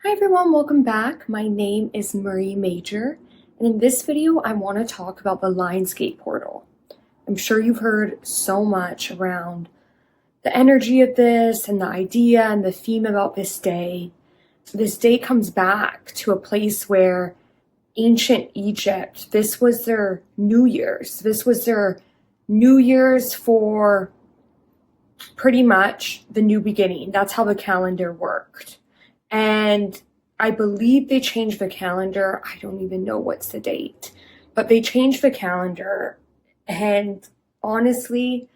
Hi everyone, welcome back. My name is mariemajor, and in this video I want to talk about the Lionsgate portal. I'm sure you've heard so much around the energy of this and the idea and the theme about this day. This day comes back to a place where ancient Egypt, this was their New Year's. This was their New Year's for pretty much the new beginning. That's how the calendar worked. And I believe they changed the calendar. I don't even know what's the date, but they changed the calendar. And honestly,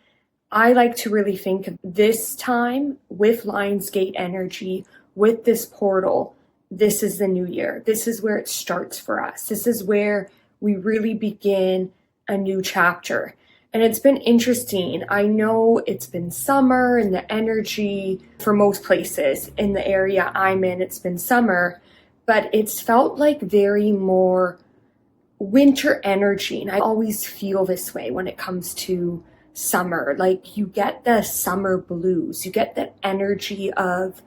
I like to really think of this time with Lionsgate energy, with this portal. This is the new year. This is where it starts for us. This is where we really begin a new chapter. And it's been interesting. I know it's been summer and the energy for most places in the area I'm in, it's been summer, but it's felt like very more winter energy. And I always feel this way when it comes to summer. Like you get the summer blues, you get that energy of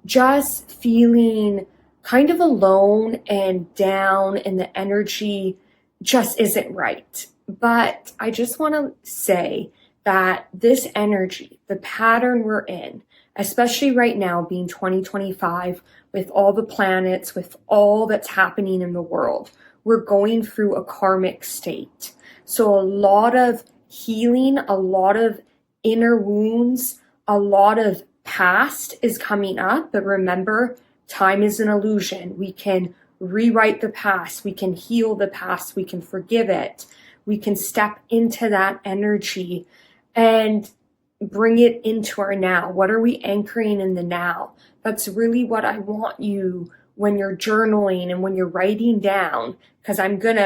just feeling kind of alone and down, and the energy just isn't right. But I just want to say that this energy, the pattern we're in, especially right now being 2025, with all the planets, with all that's happening in the world, we're going through a karmic state. So a lot of healing, a lot of inner wounds, a lot of past is coming up. But remember, time is an illusion. We can rewrite the past. We can heal the past. We can forgive it. We can step into that energy and bring it into our now. What are we anchoring in the now? That's really what I want you when you're journaling and when you're writing down, because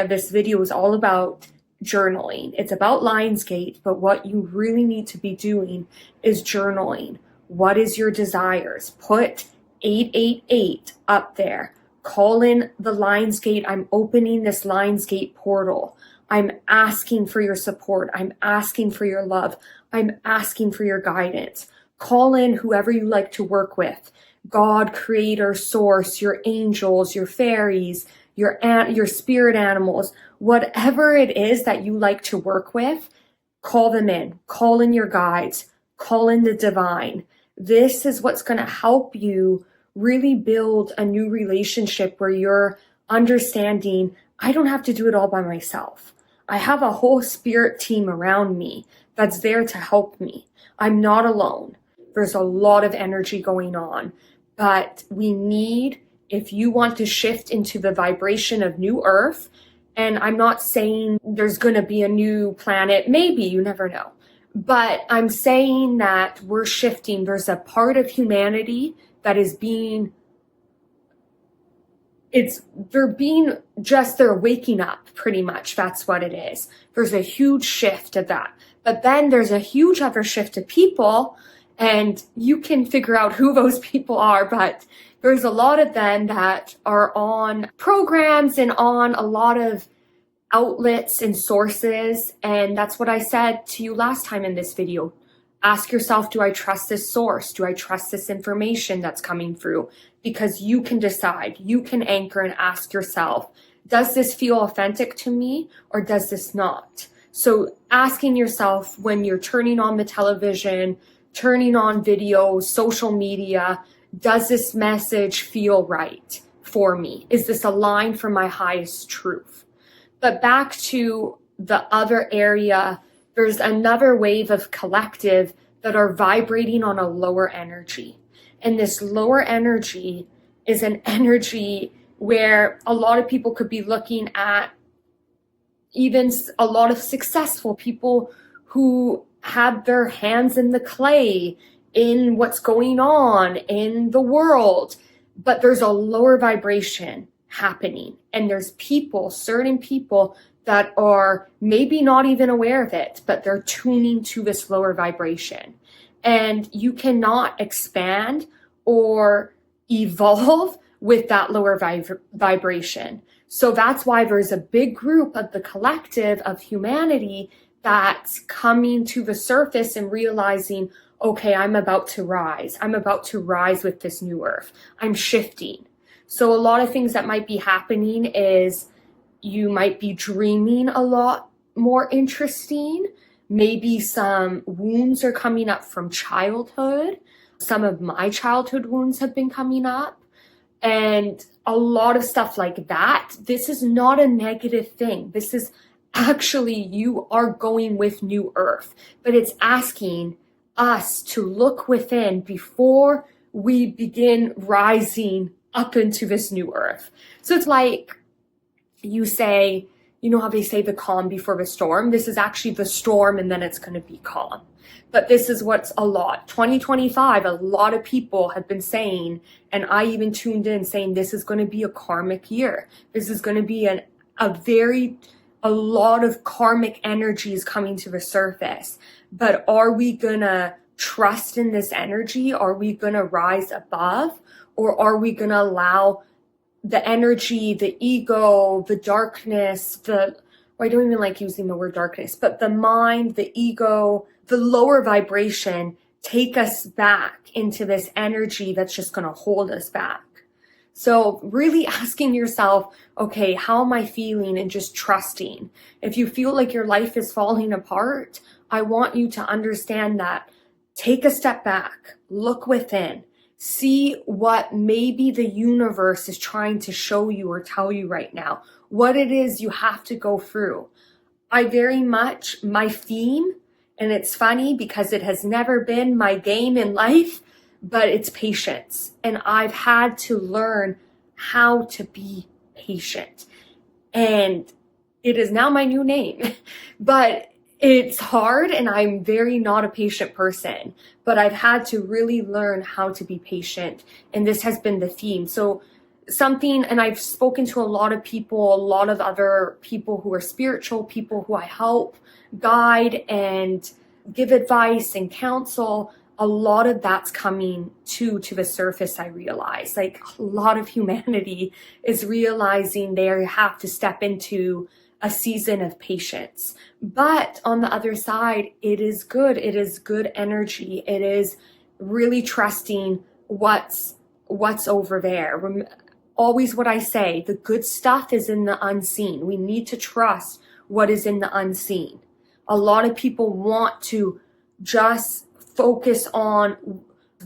this video is all about journaling. It's about Lionsgate, but what you really need to be doing is journaling. What is your desires? Put 888 up there. Call in the Lionsgate. I'm opening this Lionsgate portal. I'm asking for your support. I'm asking for your love. I'm asking for your guidance. Call in whoever you like to work with. God, creator, source, your angels, your fairies, your spirit animals, whatever it is that you like to work with, call them in. Call in your guides. Call in the divine. This is what's going to help you really build a new relationship where you're understanding, I don't have to do it all by myself. I have a whole spirit team around me that's there to help me. I'm not alone. There's a lot of energy going on, but we need, if you want to shift into the vibration of new earth, and I'm not saying there's going to be a new planet, maybe, you never know. But I'm saying that we're shifting. There's a part of humanity that is being, they're waking up pretty much. That's what it is. There's a huge shift of that. But then there's a huge other shift of people, and you can figure out who those people are, but there's a lot of them that are on programs and on a lot of outlets and sources. And that's what I said to you last time in this video. Ask yourself, do I trust this source? Do I trust this information that's coming through? Because you can decide, you can anchor and ask yourself, does this feel authentic to me or does this not? So asking yourself when you're turning on the television, turning on videos, social media, does this message feel right for me? Is this aligned for my highest truth? But back to the other area, there's another wave of collective that are vibrating on a lower energy. And this lower energy is an energy where a lot of people could be looking at even a lot of successful people who have their hands in the clay in what's going on in the world. But there's a lower vibration happening. And there's people, certain people, that are maybe not even aware of it, but they're tuning to this lower vibration. And you cannot expand or evolve with that lower vibration. So that's why there's a big group of the collective of humanity that's coming to the surface and realizing, okay, I'm about to rise. I'm about to rise with this new earth. I'm shifting. So a lot of things that might be happening is you might be dreaming a lot more interesting. Maybe some wounds are coming up from childhood. Some of my childhood wounds have been coming up, and a lot of stuff like that. This is not a negative thing. This is actually, you are going with New Earth, but it's asking us to look within before we begin rising up into this New Earth. So it's like you say, you know how they say the calm before the storm? This is actually the storm, and then it's going to be calm. But this is what's a lot. 2025, a lot of people have been saying, and I even tuned in saying, this is going to be a karmic year. This is going to be a lot of karmic energies coming to the surface. But are we going to trust in this energy? Are we going to rise above? Or are we going to allow the energy, the ego, the darkness, I don't even like using the word darkness, but the mind, the ego, the lower vibration take us back into this energy that's just going to hold us back? So really asking yourself, okay, how am I feeling, and just trusting. If you feel like your life is falling apart, I want you to understand that. Take a step back, look within, see what maybe the universe is trying to show you or tell you right now, what it is you have to go through. My theme, and it's funny because it has never been my game in life, but it's patience. And I've had to learn how to be patient. And it is now my new name, but it's hard, and I'm very not a patient person, but I've had to really learn how to be patient. And this has been the theme. So and I've spoken to a lot of people, a lot of other people who are spiritual, people who I help guide and give advice and counsel. A lot of that's coming to the surface, I realize. Like, a lot of humanity is realizing they have to step into a season of patience. But on the other side, it is good. It is good energy. It is really trusting what's over there. Always what I say, the good stuff is in the unseen. We need to trust what is in the unseen. A lot of people want to just focus on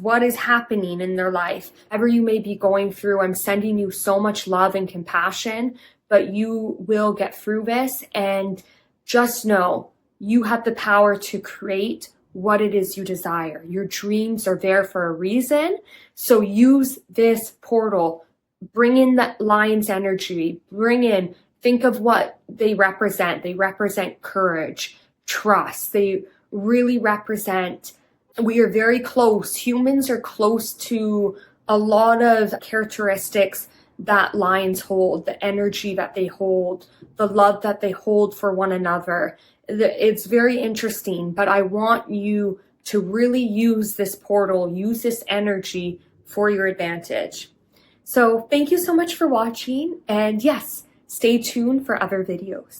what is happening in their life. Whatever you may be going through, I'm sending you so much love and compassion, but you will get through this. And just know you have the power to create what it is you desire. Your dreams are there for a reason. So use this portal. Bring in that lion's energy. Think of what they represent. They represent courage, trust. They really represent, we are very close. Humans are close to a lot of characteristics that lions hold, the energy that they hold, the love that they hold for one another. It's very interesting, but I want you to really use this portal, use this energy for your advantage. So thank you so much for watching, and yes, stay tuned for other videos.